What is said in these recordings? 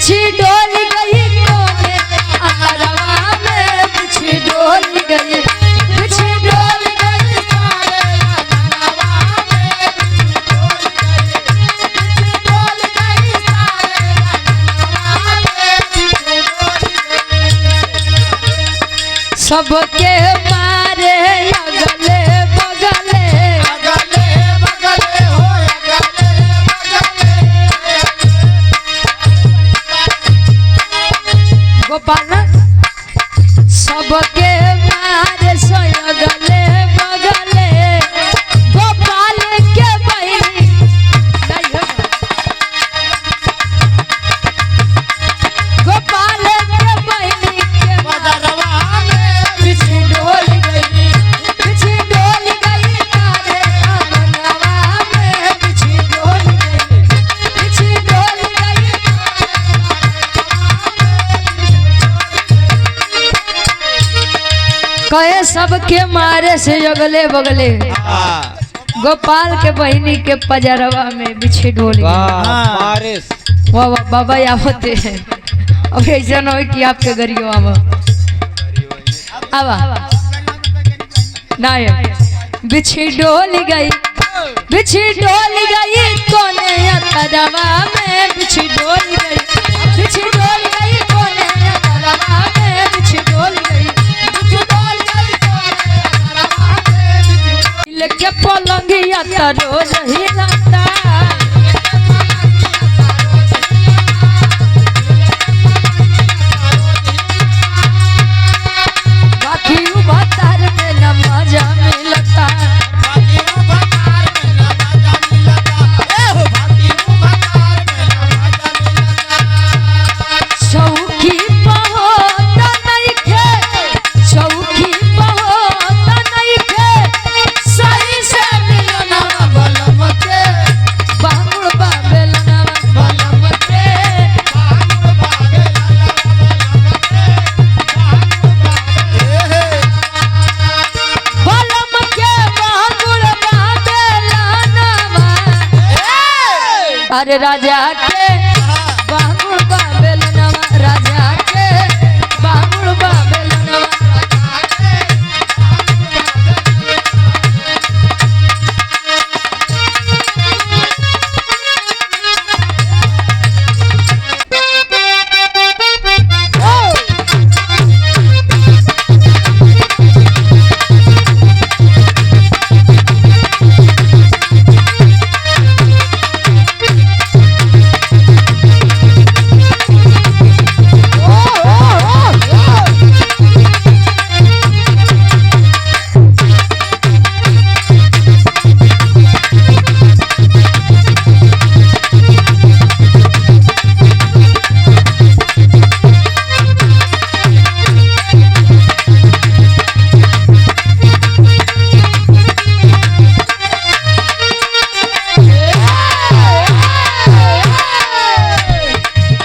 बिछी डोल गई कोने अंतरवा में, बिछी डोल गई, बिछी डोल गई सारे अंगनवा में, बिछी डोल गई सारे अंगनवा में, बिछी डोल गई। सबके मारे अगले बगले, अगले बगले हो अगले बगले, गोपाल सबके मारे सोय अगले बगले, गोपाल के बहिनी नहीं हो, गोपाल के बहिनी के मदरवा में, बिछी डोल गई, बिछी डोल गई तारे अंगनवा में, बिछी डोल गई, बिछी डोल गई। कहे सबके मारे से अगले बगले, गोपाल के बहिनी के पजरवा में बिछी डोल गई। वाह वाह बाबा आवते हैं। अब ऐसा न हो कि आपके गरियो आवा नहीं, बिछी डोल गई, बिछी डोल गई कोने अंतरवा में, बिछी डोल गई, बिछी डोल गई कोने अंतरवा में, बिछी डोल गई, बिछी डोल गई कोने अंतरवा में, बिछी लेके पलंगिया तरो नहीं लगता, बाकी उभतार में न मजा मिलता, चौकी बहुत नहीं खे, चौकी बहुत नहीं खे, सही से मिलना बलम के, बांगुड़ बाबेलना बलम के, बांगुड़ बाबेलना बलम के, बांगुड़ बाबेलना, अरे राजा के बांगुड़ बाबेलना, राजा के बांगुड़ बाबेलना,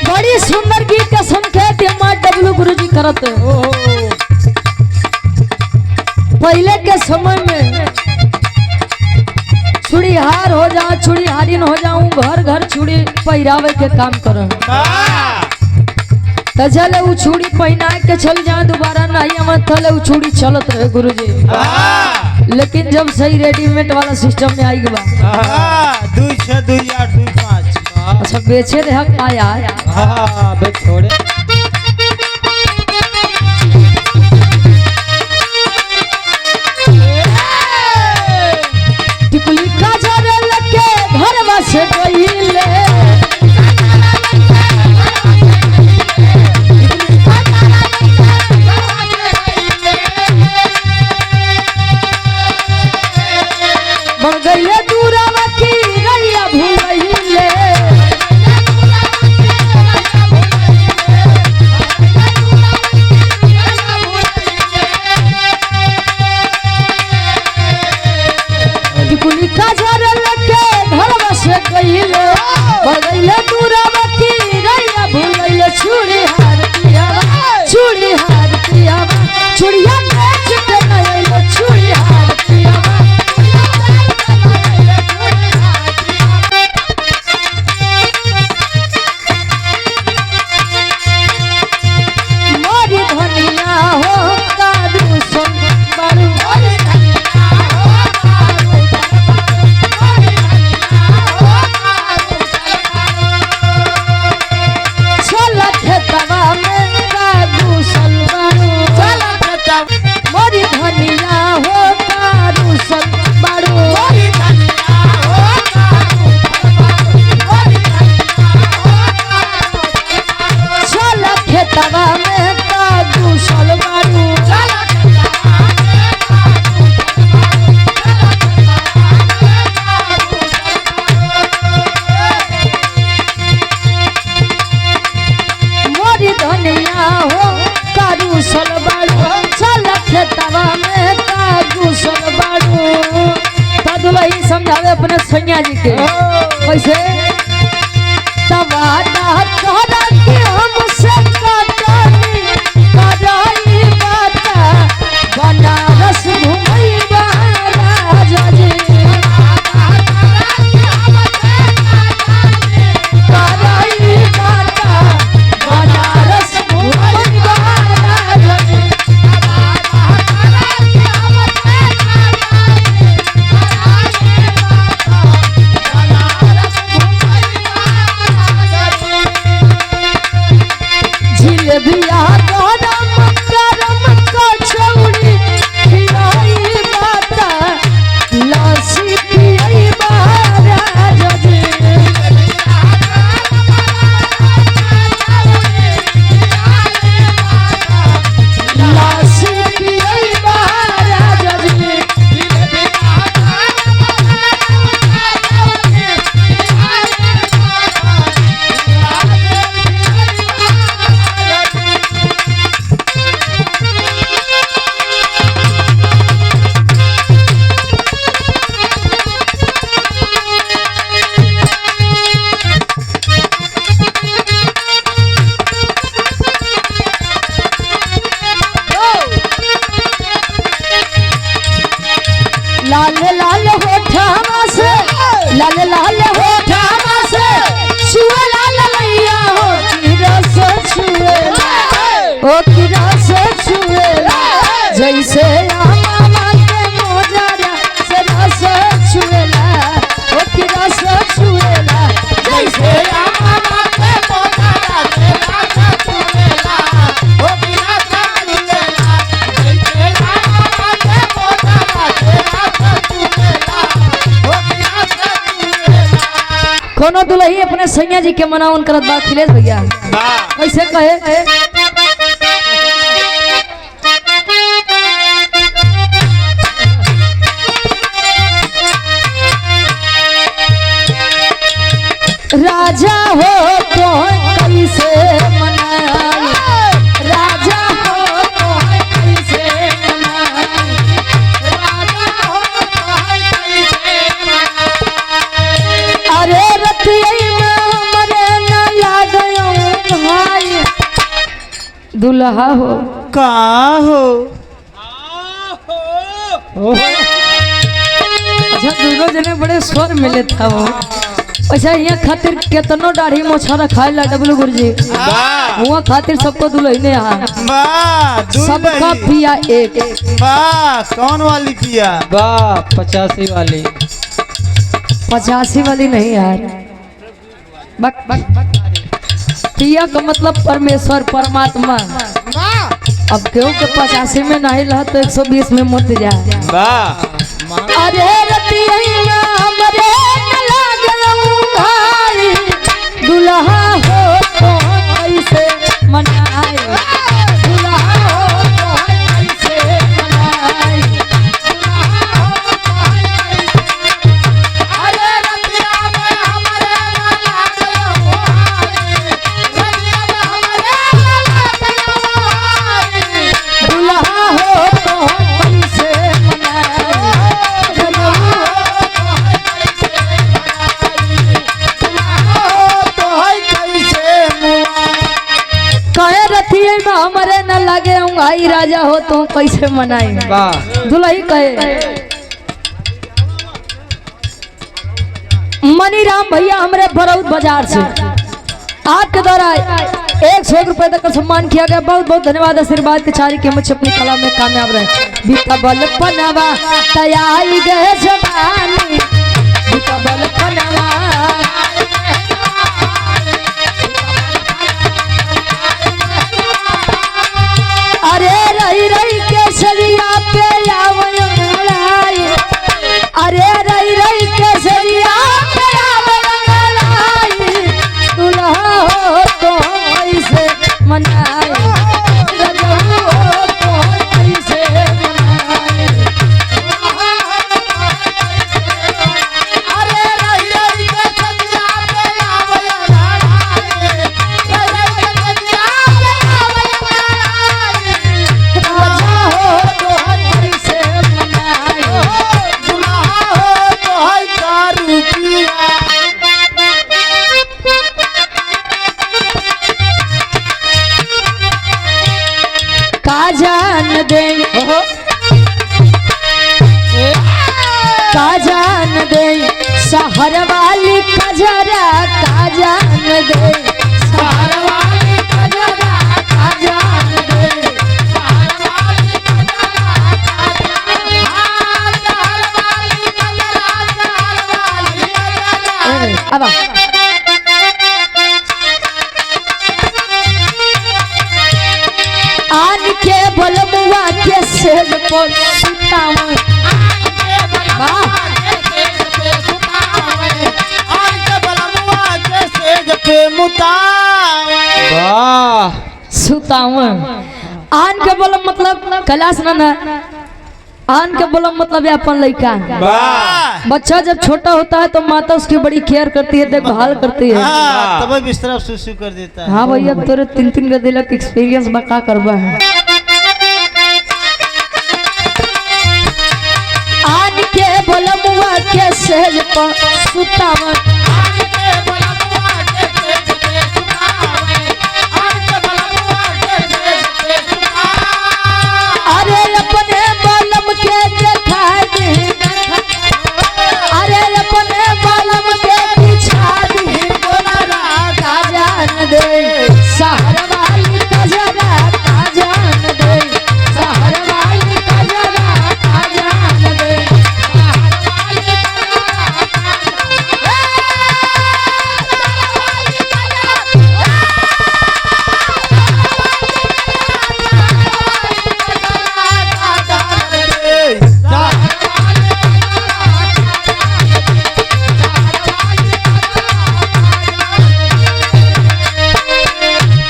बड़ी सुंदर गीत का संकेत डब्लू गुरुजी करत। पहले के समय में चूड़ीहार हो जाऊं, चूड़ीहारिन हो जाऊं, घर घर चूड़ी पहिरावे के काम कर, चले उ चूड़ी पहना के चल जाए, दोबारा नहीं हम थले उ चूड़ी चलत रहे गुरुजी। लेकिन जब सही रेडीमेड वाला सिस्टम में आई बा, 2 6 2 8 2 5, अच्छा बेचे रहे हम आया, बे छोड़े टिकुली का जरे लगे घर बसे गईले, बढ़ गईले दूरवा की रैया भूलैले, खेतवा में का घुसल बारू मोरी धनिया हो का घुसल बारू चल खेतवा में का घुसल बारू तो दुल्ही समझावे अपने सैया जी के कैसे तवादा तोरा के हमसे कटानी कराई बाता बनारस घुमैबा राजा जी कराई बाता बनारस घुमैबा राजा जी जिलेबिया गरम गरम कचौड़ी खिलाई बाता लस्सी पियैबा राजा जी लस्सी पियैबा राजा जी लाल लाल होठवा से लाल लाल होठवा से छुए लाल लैया हो की रस छुएला ओ की रस छुएला जैसे आमा के मोजरा से रस छुएला ओ की रस छुएला जैसे आमा के मोजरा से रस छुएला ओ की रस छुएला जैसे आमा के मोजरा से कोनो दुल्ही अपने सैया जी के मनावन करत बा अखिलेश भैया कैसे कहे राजा हो तो कैसे मनाई राजा हो तो कैसे मनाई राजा हो तो कैसे मनाई अरे रतिया में हमरे न लागयो भाई दुल्हा हो का हो अच्छा दोनों जने बड़े स्वर मिले था वो अच्छा यहाँ खातिर केतनो दाढ़ी मोछा खाए ला डबलू गुरुजी वाह हुआ खातिर सबको दुल्हने यहाँ वाह सबका पिया एक वाह कौन वाली पिया वाह 85 वाली 85 वाली नहीं यार बक बक पिया का मतलब परमेश्वर परमात्मा अब क्यों के 85 में नहीं रहा तो 120 में मत जा वाह अरे रतिया हमरे न लागलऊ भाई दुल्हा हो तो कैसे मनाए दुल्हा हो तो कैसे मनाए दुल्हा हो तो अरे रतिया में हमरे न लागलऊ भाई रतिया में हमरे न लागलऊ भाई दुल्हा हो तो कैसे मनाए हमारे न लगे आई राजा हो तो कैसे मनाई वाह दुल्ही कहे मनीराम भैया हमारे बरौद बाजार से आपके द्वारा 100 रुपए तक का सम्मान किया गया। बहुत बहुत धन्यवाद आशीर्वाद के चारी के मुझे अपनी कला में कामयाब रहे। बिकबल पनवा तैयारी गए जवानी बिकबल पनवा अरे रही रही के सरिया पे आवलाई अरे रही रही के सरिया पे आवलाई दुल्हा हो तो ऐसे मनाए रजऊ तोहर कैसे मनाई। अरे रही रही के सजिया पे आवया लड़ाई, रही रही के सजिया पे आवया लड़ाई, राजा हो तोहर कैसे मनाई। दुल्हा हो तो है का रुपिया। का जान दे का जान दे शहर वाली कजरा, का जान दे शहर वाली कजरा, का जान दे शहर वाली कजरा, अब आन के बलमुआ के सेज पर सुताऊं। वाह वाह सुताऊं। आन के बलम मतलब कैलाश ना, आन के बलम मतलब है अपन लड़का। वाह बच्चा जब छोटा होता है तो माता उसकी बड़ी केयर करती है, देखभाल करती है। तब बिस्तरा सुसु कर देता है। हाँ भैया, अब तोरे 3-3 का दिलक एक्सपीरियंस बका करवा है। आन के बलमुआ के सेज पर सुतावन। अरे अपने बलम के देखा दी, अरे अपने बलम के पिछा दी, का जान दे शहर वाली कजरा, का जान दे शहर वाली कजरा, का जान दे शहर वाली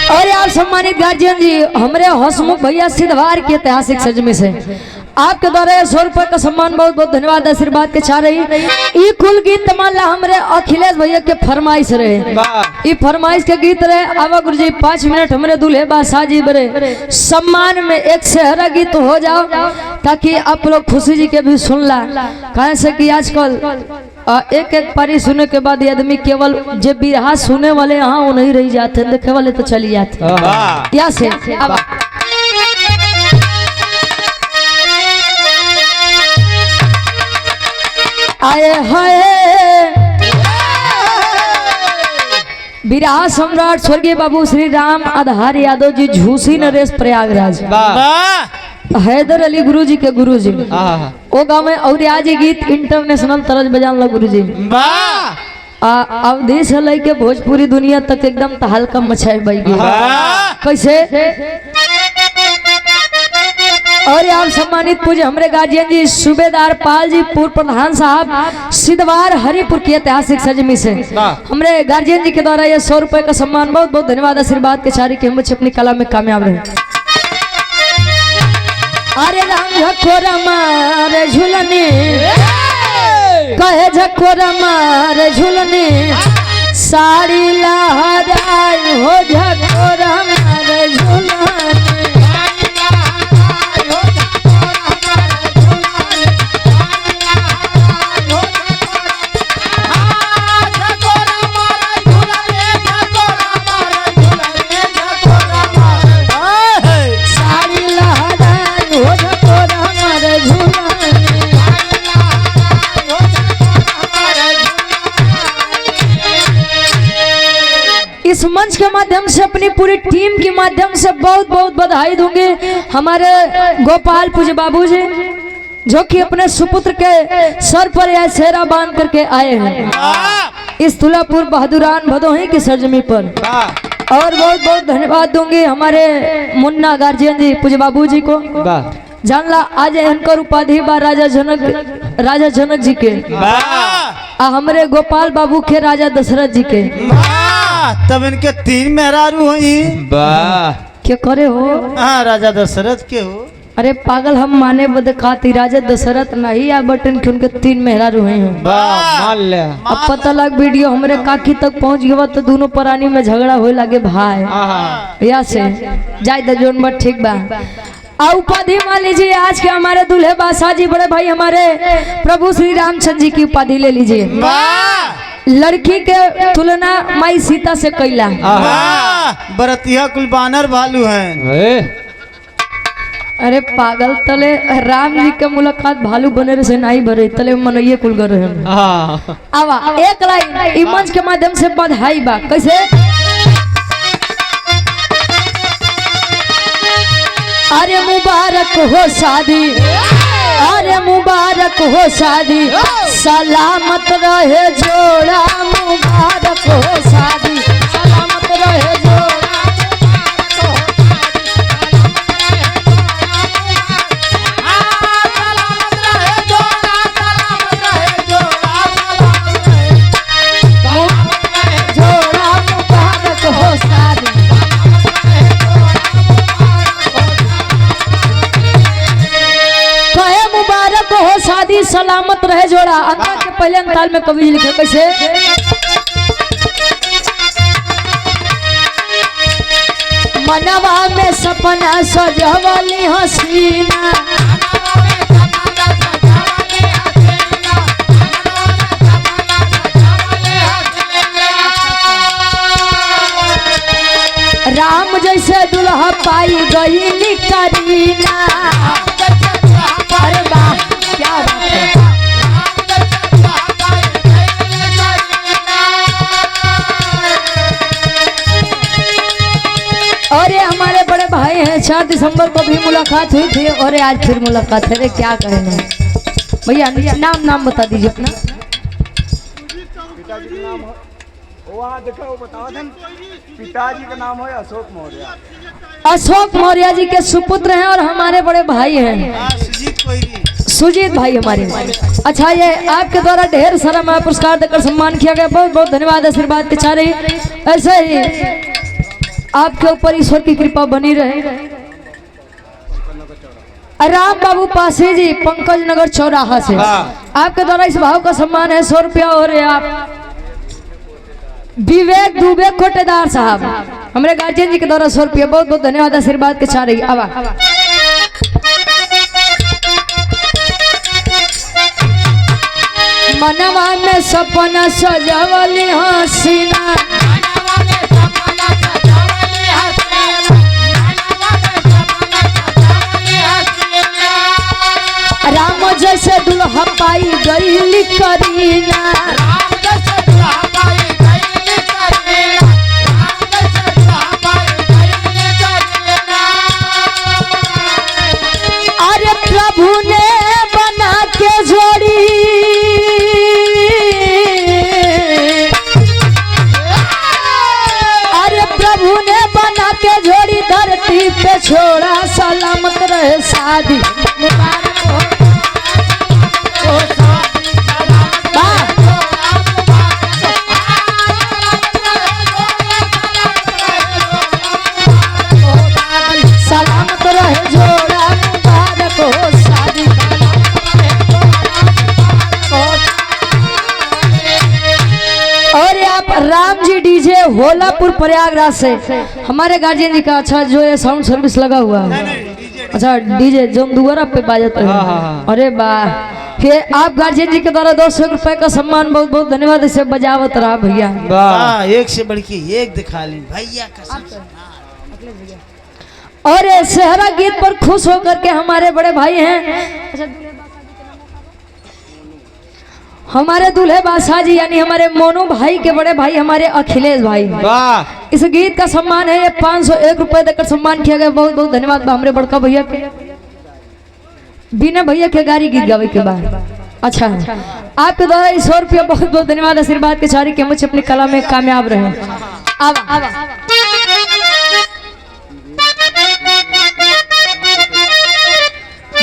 और आप सम्मानित गार्जियन जी, हमारे हसमुख भैया सिद्धवार के ऐतिहासिक सजमे से आपके द्वारा 100 रुपए का सम्मान बहुत बहुत धन्यवाद आशीर्वाद के चाह रही। ई कुल गीत तमाला हमारे अखिलेश भैया के फरमाइश रहे। वाह ई फरमाइश के गीत रहे। आवा गुरु जी 5 मिनट हमारे दूल्हे बादशाह जी बरे सम्मान में एक सेहरा गीत हो जाओ, ताकि आप लोग खुशी जी के भी सुन ला। कहे से कि आजकल एक एक पारी सुने के बाद ये आदमी केवल जे बिरहा सुने वाले यहाँ वो नहीं रह जाते, देखे वाले तो चली जाते। वाह या से अब आए हाय बिरहा सम्राट स्वर्गीय बाबू श्री राम आधार यादव जी, झूसी नरेश प्रयागराज, वाह हैदर अली गुरु जी के गुरु जी आहा ओ गाँव में और आज ये गीत इंटरनेशनल तरज बजान ला गुरु जी। वाह अवधि से लेके भोजपुरी दुनिया तक एकदम तहलका मचाए भाई। वाह कैसे और आप सम्मानित पूज्य हमारे गार्जियन जी सूबेदार पाल जी पूर्व प्रधान साहब सिद्धवार हरिपुर की ऐतिहासिक सजमी से हमारे गार्जियन जी के द्वारा ये 100 रुपए का सम्मान बहुत बहुत धन्यवाद आशीर्वाद के चारी के हम बच्चे अपनी कला में कामयाब रहे। अरे राम झकोरा मारे झूलनी, कहे झकोरा मारे झूलनी, साड़ी लहराई हो झकोरा मारे झूलनी। साड़ी लहराई हो झकोरा मारे झूलनी। इस मंच के माध्यम से अपनी पूरी टीम के माध्यम से बहुत बहुत बधाई दूंगी हमारे गोपाल पूज्य बाबू जी, जो कि अपने सुपुत्र के सर पर यह सेहरा बांध करके आए हैं इस तुलापुर बहादुरान भदोही की सरजमी पर। और बहुत बहुत धन्यवाद दूंगी हमारे मुन्ना गार्जियन जी पूज्य बाबू जी को। जान ला आज इनकर उपाधि बा राजा जनक जी के, हमारे गोपाल बाबू के राजा दशरथ जी के। तब इनके 3 मेहरारू हुई। क्या करे हो? हाँ राजा दशरथ के हो। अरे पागल, हम माने बद खाती राजा दशरथ नहीं आ बटन के उनके 3 मेहरारू हैं। वाह मान ले। अब पता लग वीडियो हमरे काकी तक पहुंच गया तो दोनों प्राणी में झगड़ा होए लगे भाई। या से जाय द जोन बट ठीक बा। आ उपाधि मान लीजिए आज के हमारे दूल्हे बादशाह जी बड़े भाई हमारे प्रभु श्री रामचंद्र जी की उपाधि ले लीजिए। लड़की के तुलना माई सीता से कैला। बरतिया कुल बानर भालू हैं। अरे पागल, तले राम जी के मुलाकात भालू बने से नहीं भरे तले मनइये कुल कर रहे हैं। आवा एक लाइन ई मंच के माध्यम से बधाई बा। कैसे? अरे मुबारक हो शादी, अरे मुबारक हो शादी, सलामत रहे जोड़ा, मुबारक हो शादी, सलामत रहे जोड़ा। शादी सलामत रहे जोड़ा। अंतरा के पहले अंताल में कवि लिखे कैसे? मनवा में सपना सजवली हसीना, राम जैसे दुल्हा पाई गई करीना। अरे वाह क्या बात है। और ये हमारे बड़े भाई हैं, 4 दिसंबर को भी मुलाकात हुई थी और आज फिर मुलाकात है। अरे क्या कहना भैया, नाम बता दीजिए अपना। पिताजी का नाम है अशोक मौर्य। अशोक मौर्य जी के सुपुत्र हैं और हमारे बड़े भाई हैं सुजीत भाई हमारे। अच्छा, ये आपके द्वारा ढेर सारा मैं पुरस्कार देकर सम्मान किया गया। बहुत बहुत धन्यवाद। आशीर्वाद के चारे ऐसे ही आपके ऊपर ईश्वर की कृपा बनी रहे। राम बाबू पासी जी, पंकज नगर चौराहा से आपके द्वारा इस भाव का सम्मान है 100 रुपया। और आप विवेक दुबे कोटेदार साहब, हमारे गार्जियन जी के द्वारा 100 रुपया। बहुत बहुत धन्यवाद। आशीर्वाद के चारे आवा। मनवा में सपना सजावली हसीना, राम जैसे दुल्हा पाई गई करीना। अरे प्रभु ने बना के जोड़ी, अरे प्रभु ने बना के जोड़ी, धरती पे छोड़ा, सलामत रहे शादी। सलामत रहे जोड़ा, मुबारक हो शादी। और आप राम जी डीजे होलापुर प्रयागराज से हमारे गार्जियन जी का अच्छा जो है साउंड सर्विस लगा हुआ है। अच्छा डीजे जो दुआरा पे बाजता है। अरे वाह, फिर आप गार्जियन जी के द्वारा 200 रुपए का सम्मान। बहुत बहुत धन्यवाद। इसे बजावत रहा भैया। एक से बढ़ के एक दिखा ली भैया। और सेहरा गीत पर खुश होकर के हमारे बड़े भाई हैं हमारे दूल्हे बादशाह जी, यानी हमारे मोनू भाई के बड़े भाई हमारे अखिलेश भाई। इस गीत का सम्मान है ये 501 रुपए देकर सम्मान किया गया। बहुत बहुत धन्यवाद हमारे बड़का भैया के। बिना भैया के गाड़ी गीत गावे के बाद। अच्छा आपके द्वारा 100 रुपया। बहुत बहुत धन्यवाद। आशीर्वाद के चारी के मुझे अपनी कला में कामयाब रहे।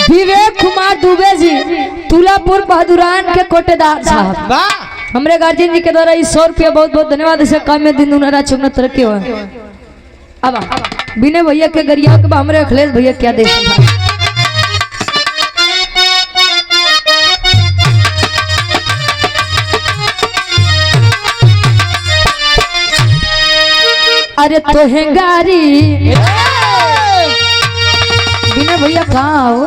विवेक कुमार दुबे जी, तुलापुर बहादुरान के कोटेदार साहब, हमारे गार्जियन जी के द्वारा 100 रुपया। बहुत बहुत धन्यवाद। इसे काम में दिन दुना रात चुगना तरक्की हो। अब बिने भैया के गरिया के हमरे अखिलेश भैया क्या देख अरे तोहे गारी बिने भैया कहाँ हो?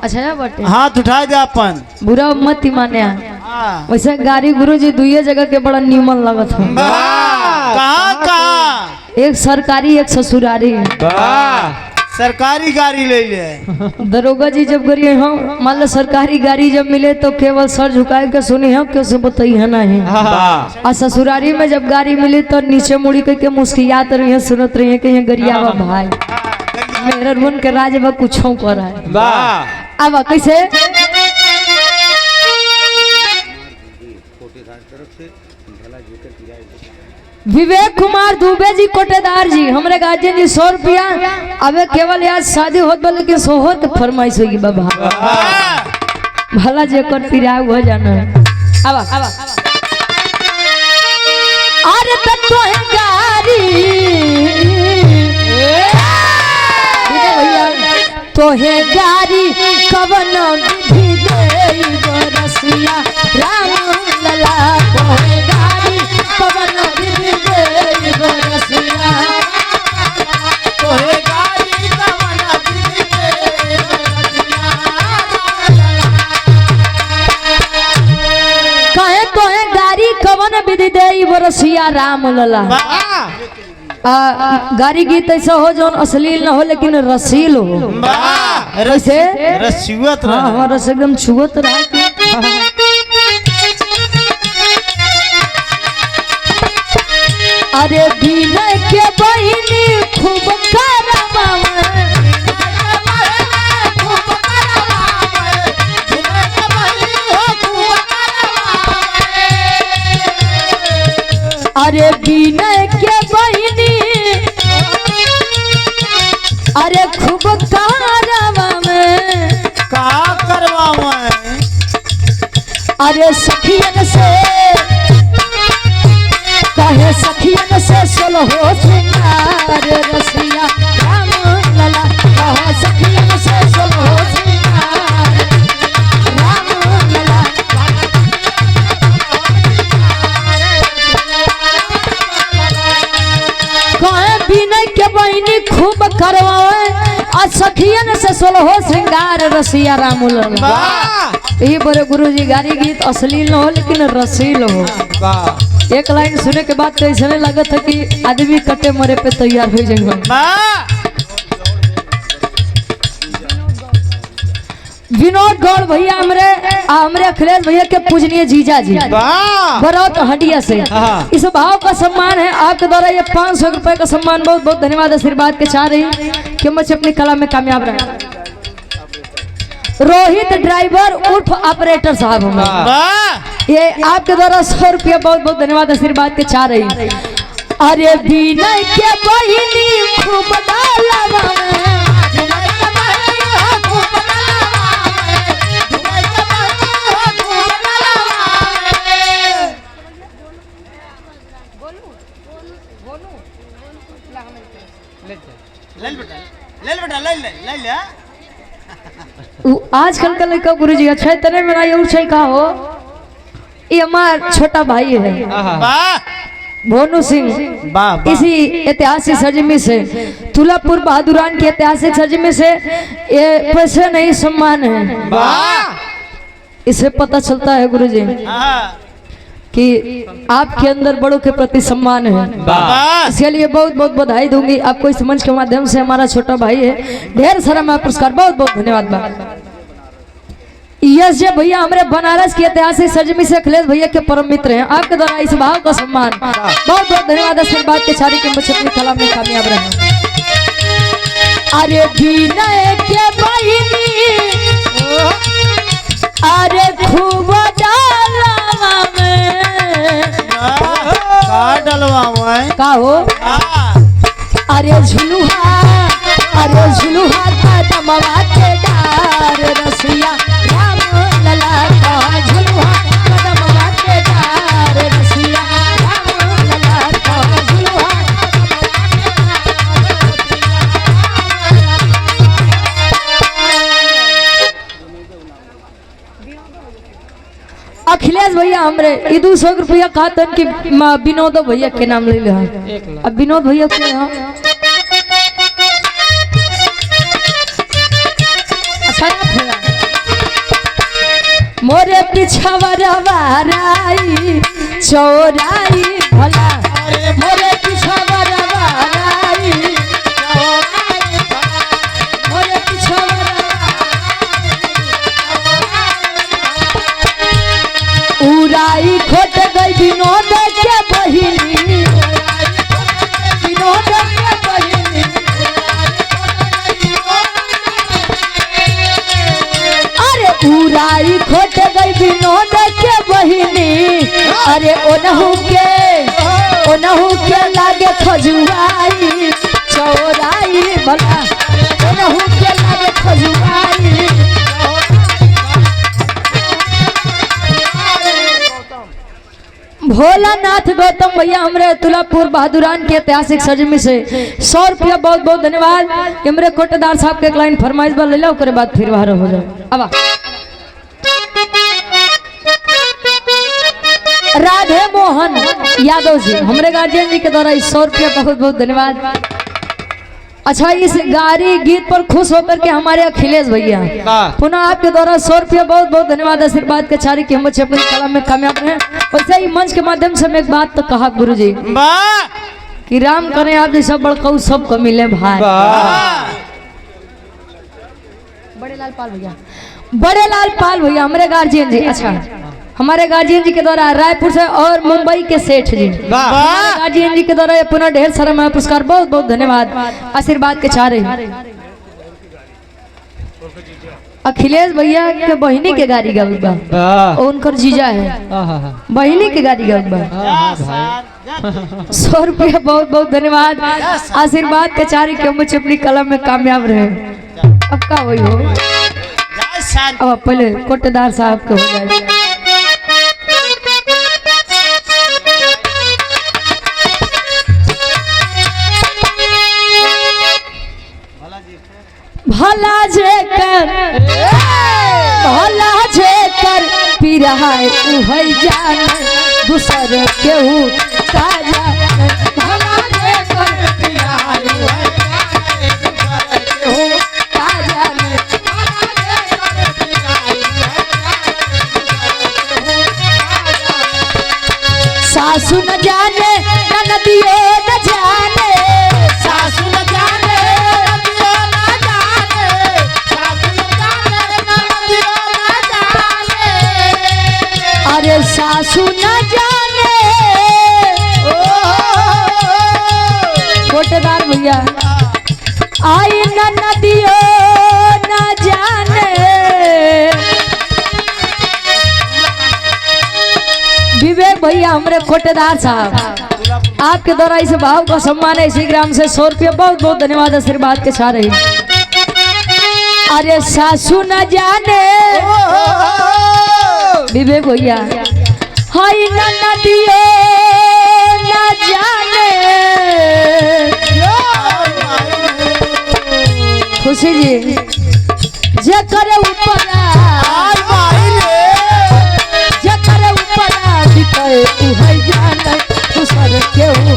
अच्छा बटे हाथ उठा दे अपन। बुरा मत ही माने। हाँ। वैसे गाड़ी गुरु जी दुइये जगह के बड़ा नीमन लगत हो। कहाँ कहाँ? एक सरकारी एक ससुरारी। सरकारी गाड़ी ले ले। दरोगा जी जब गरिए हम मान लो सरकारी गाड़ी जब मिले तो केवल सर झुकाए के सुनी हम कैसे बताई है नहीं। और ससुरारी में जब गाड़ी मिली तो नीचे मुड़ी के मुस्कियात रही है, सुनत रही है कि ये गरियावा भाई मेरे मन के राज में कुछ कर रहा है। अब कैसे विवेक कुमार दुबे जी कोटेदार जी हमरे गार्जियन जी 100 रुपया। अबे केवल यार शादी होत बा लेकिन सोहर के फरमाइश होगी बाबा भला जे कर पिराव हो जाना। अब अरे तो है गारी भैया तो है गारी कवन विधि देई बरसिया राम लला तो है गारी कवन विधि देई बरसिया तो हे गाड़ी कवन विधि देई बरसिया कहे तो है गारी कवन विधि देई बरसिया राम लला। गारी गीत ऐसा हो जो अश्लील न हो लेकिन रसील हो। रसे रसुवत रहा। हाँ रस एकदम छुअत रहा। अरे विनय के बहिनी खूब करमावे अरे विनय के बहिनी अरे खूब करमावे का करवाऊं अरे सखियन से कहे सखियन से सोलो हो श्रृंगार रसिया राम लला कहे सखियन से सोलो हो श्रृंगार राम लला। कहे विनय के बहिनी खूब करवावे और सखियन से सोलो हो श्रृंगार रसिया राम लला। ये बड़े गुरु जी गारी गीत अश्लील न हो लेकिन रसील हो। एक लाइन सुने के बाद तो ऐसा लगा था कि आदमी कटे मरे पे तैयार हो जाएगा। विनोद गौड़ भैया हमरे अखिलेश भैया के पूजनीय जीजा जी बरौत हंडिया से इस भाव का सम्मान है आपके द्वारा। ये 500 रुपए का सम्मान बहुत बहुत धन्यवाद आशीर्वाद के चाह रही कि मुझे अपनी कला में कामयाब रहे। रोहित ड्राइवर उर्फ ऑपरेटर साहब हमारे ये आपके द्वारा 100 रुपया बहुत बहुत धन्यवाद आशीर्वाद के चाह रही। अरे विनय के बहिनी खूब आजकल का लड़का गुरु जी अच्छा तरह मेरा ये उछाई का हो। ये हमारा छोटा भाई है भोनू सिंह। इसी ऐतिहासिक सरजमी से तुलापुर बहादुरान की ऐतिहासिक सरजमी से ये पैसे नहीं सम्मान है। इससे पता चलता है गुरु जी कि आपके अंदर बड़ों के प्रति सम्मान है। इसके लिए बहुत बहुत बधाई दूंगी आपको। इस मंच के माध्यम से हमारा छोटा भाई है ढेर सारा मैं पुरस्कार बहुत बहुत धन्यवाद। यस जी भैया हमारे बनारस की ऐतिहासिक सरजमी से अखिलेश भैया के परम मित्र हैं। आपके द्वारा इस भाव का सम्मान बहुत बहुत धन्यवाद आशीर्वाद के सारी के मुझे अपनी कला में कामयाब रहे। अरे विनय के बहिनी अरे खूब का हो। अरे झुलुहा कदमवा के डार रसिया राम लला का झुलुहा कदमवा के डार रसिया राम लला का झुलुहा अखिलेश भैया हमरे ये 200 रुपया कहतन कि विनोद भैया के नाम ले ले अब विनोद भैया के यहाँ अच्छा भैया मोरे पिछवरवाराई चोराई भला मोरे पिछवरवाराई मोरे पिछवरवाराई उराई खोट गई विनोद के बहिनी विनोद के बहिनी अरे उराई खोट गई विनोद के बहिनी अरे ओनहु के लागे खजुआई चौराई भला ओनहु के लागे खजुआई भोलानाथ गौतम भैया हमरे तुलापुर बहादुरान के ऐतिहासिक सरजमी से 100 रुपया बहुत बहुत धन्यवाद। हमरे कोटेदार साहब के एक लाइन फरमाइश बल ले ओकरे बाद फिर बाहर हो जाए। अब राधे मोहन यादव जी हमरे गार्जियन जी के द्वारा 100 रुपया बहुत बहुत धन्यवाद। अच्छा इस गारी गीत पर खुश होकर के हमारे अखिलेश भैया पुनः आपके द्वारा 100 रुपया बहुत बहुत धन्यवाद आशीर्वाद के चारी की हम बच्चे अपनी कला में कामयाब रहे। वैसे ही मंच के माध्यम से मैं एक बात तो कहा गुरु जी कि राम करें आप जैसा बड़काऊ सबको मिले भाई। बड़े लाल पाल भैया हमारे गार्जियन जी अच्छा हमारे गार्जियन जी के द्वारा रायपुर से और मुंबई के सेठ जी गार्जियन जी के द्वारा पुनः ढेर सारा मैं पुरस्कार बहुत बहुत धन्यवाद आशीर्वाद के चाह रहे अखिलेश भैया के बहिनी के गाड़ी गाउल बा उनकर जीजा है बहिनी के गाड़ी गाउल बा 100 रुपया बहुत बहुत धन्यवाद आशीर्वाद के चाह रहे कि हम अपनी कलम में कामयाब रहे। अब का वही हो अब पहले कोटेदार साहब के हो जाए। भला जे कर पिराए उहै जान दूसर केहू का जाने भला जे कर पिराए उहै जान का जाने सासू न जाने ननदियो न जाने सासू न जाने अरे सासू न जाने कोटेदार भैया आई नदियो न जाने विवेक भैया हमारे कोटेदार साहब आपके द्वारा इस भाव का सम्मान है इसी ग्राम से 100 रुपया बहुत बहुत धन्यवाद आशीर्वाद के साथ रही। अरे सासू न जाने विवेक भैया हाय नदियो न जाने खुशी जी जे करे ऊपर बीते उहै जाने दूसर केहू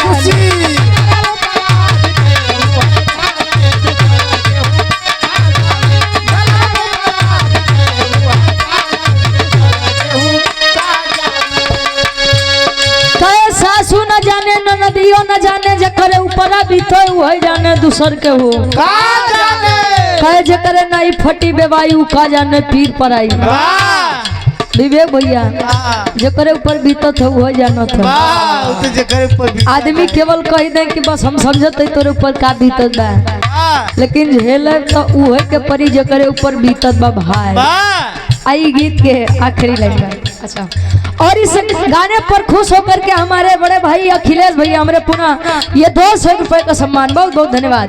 खुशी सासू न जाने नदियो न जाने जकरे ऊपर बीतो वही जाने दूसर के हो कहे जकरे नहीं फटी बेवायु का जाने पीर पर आई विवेक भैया जकरे ऊपर बीतत हो वही जाना था आदमी केवल कह दे कि बस हम समझते तोरे ऊपर का बीतत बा लेकिन झेले तो उहे के परी जकरे ऊपर बीतत बा भाई। आई गीत के आखिरी लाइन अच्छा और इस गाने पर खुश होकर के हमारे बड़े भाई अखिलेश भैया हमारे पुनः ये 200 रुपए का सम्मान बहुत बहुत धन्यवाद।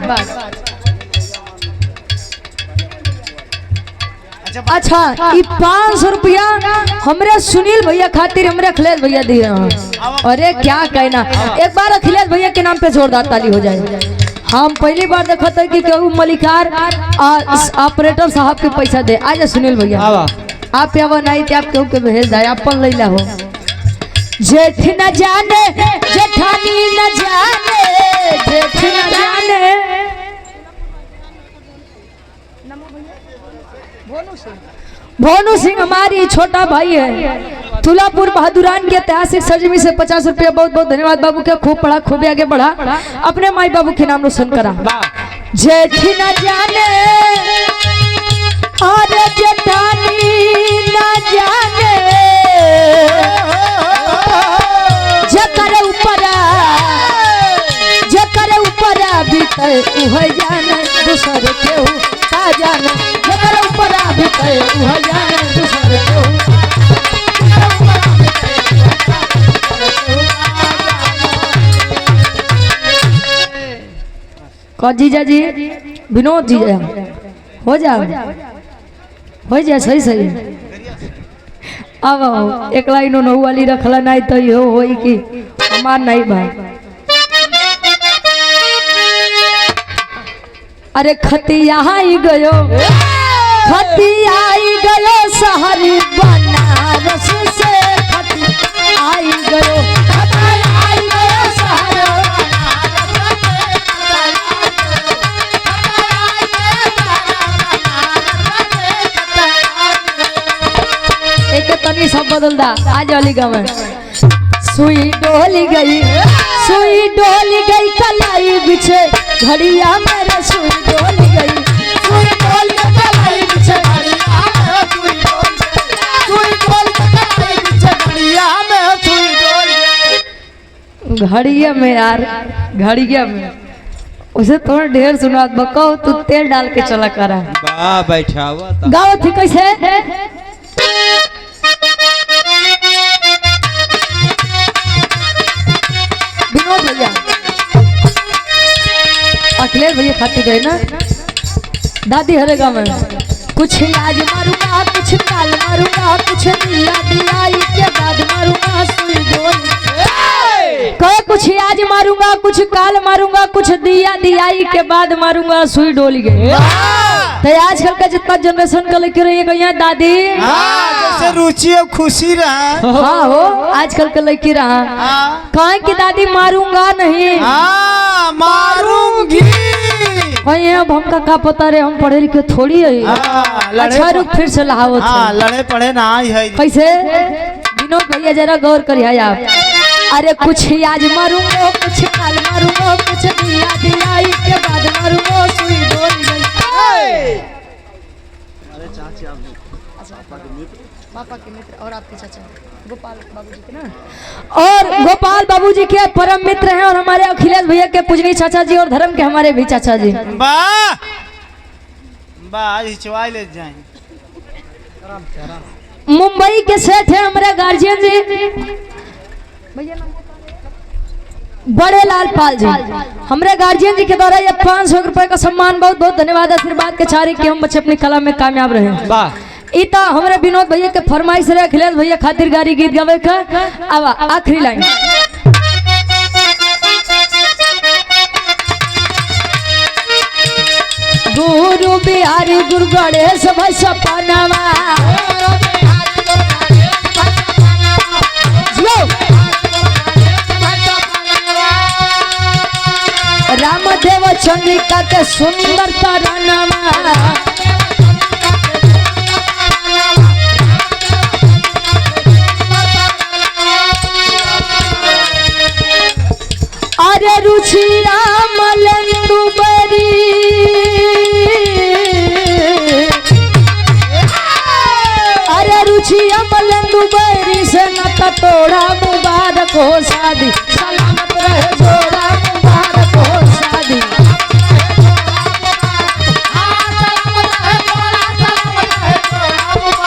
अच्छा ये 500 रुपया हमरे सुनील भैया खातिर हमरे अखिलेश भैया दिए हैं। अरे क्या कहना एक बार अखिलेश भैया के नाम पे जोरदार ताली हो जाए। हम पहली बार देखा था कि केहू मलिकार ऑपरेटर साहब के पैसा दे। आज सुनील भैया आप या नहीं थे आप केहू के भेज दे अपन लैला हो। जेठ न जाने जेठानी न जाने जेठ न जाने भोनू सिंह हमारी छोटा भाई है। तुलापुर बहादुरान के ऐतिहासिक सरजमी से 50 रुपया। बहुत बहुत धन्यवाद बाबू के। खूब पढ़ा खूब आगे बढ़ा अपने माई बाबू के नाम रोशन करा। जेठ न जाने और जेठानी न जाने जकर ऊपर बीते उह जाने दूसर केहू का जाने जकर ऊपर बीते उह जाने दूसर केहू। कौन जीजा जी विनोद जीजा हो जाए सही सही। अब एक लाइन नौ वाली रखला नहीं तो यो होई कि हमार नहीं भाई। अरे खतिया आई गयो शहरी बनारस से खतिया आई गयो एक तनी सब बदल दा। आज वाली गाँव में सुई डोली गई कलाई बिछे घड़िया मेरे सुई डोली गई कलाई बिछे घड़िया में सुई घड़िया में यार घड़िया में उसे थोड़ा ढेर सुनात बकाओ तू तेल डाल के चला करा। बा बैठा हुआ गाँव थी कैसे विनोद भैया अखिलेश भैया खाती गए ना दादी हरे गाँव में कुछ आज मारूंगा कुछ काल मारूंगा कुछ दिया के बाद मारूंगा सुई डोली कहे कुछ आज मारूंगा कुछ काल मारूंगा कुछ दिया के बाद मारूंगा सुई डोली गए। तो आजकल का जितना जनरेशन का लेके रही है दादी जैसे रुचि और खुशी रहा। हाँ हो आजकल का लेके रहा कहा कि दादी मारूंगा नहीं मारूंगी। अब हमका का पता रे हम पढ़े लिखे थोड़ी है। अच्छा रुक फिर से लहावत लड़े पड़े ना है कैसे विनोद भैया जरा गौर करिए आप। अरे कुछ आज मारूंगा कुछ काल मारूंगा कुछ दिया के बाद मारूंगा सुई डोली गई। पापा के मित्र और आपके चाचा गोपाल बाबूजी के ना और गोपाल बाबूजी के परम मित्र हैं और हमारे अखिलेश भैया के पूजनीय चाचा जी और धर्म के हमारे भी चाचा जी। वाह वाह हिचवाई ले जाए। मुंबई के सेठ है हमारे गार्जियन जी बड़े लाल पाल जी हमारे गार्जियन जी के द्वारा ये 500 रुपए का सम्मान बहुत बहुत धन्यवाद आशीर्वाद के चारी कि हम बच्चे अपनी कला में कामयाब रहे। इता हमारे विनोद भैया के फरमाइश रहे अखिलेश भैया खातिर गारी गीत गावे का। अब आखिरी लाइन गुरु बिहारी गुरु गणेश भाई सपनावा रामदेव चंद्रिका के सुंदर तरानावा अरे रुचिया मलंदू बरी अरे रुचिया मलंदू बरी से न तोड़ा मुबारक हो शादी सलामत रहे जोड़ा मुबारक हो शादी।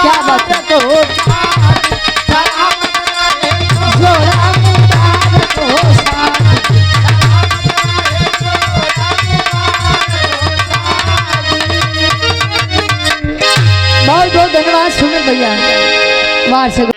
क्या बात है तो जोड़ा मुबारक हो शादी। बहुत बहुत धन्यवाद सुमित भैया वार से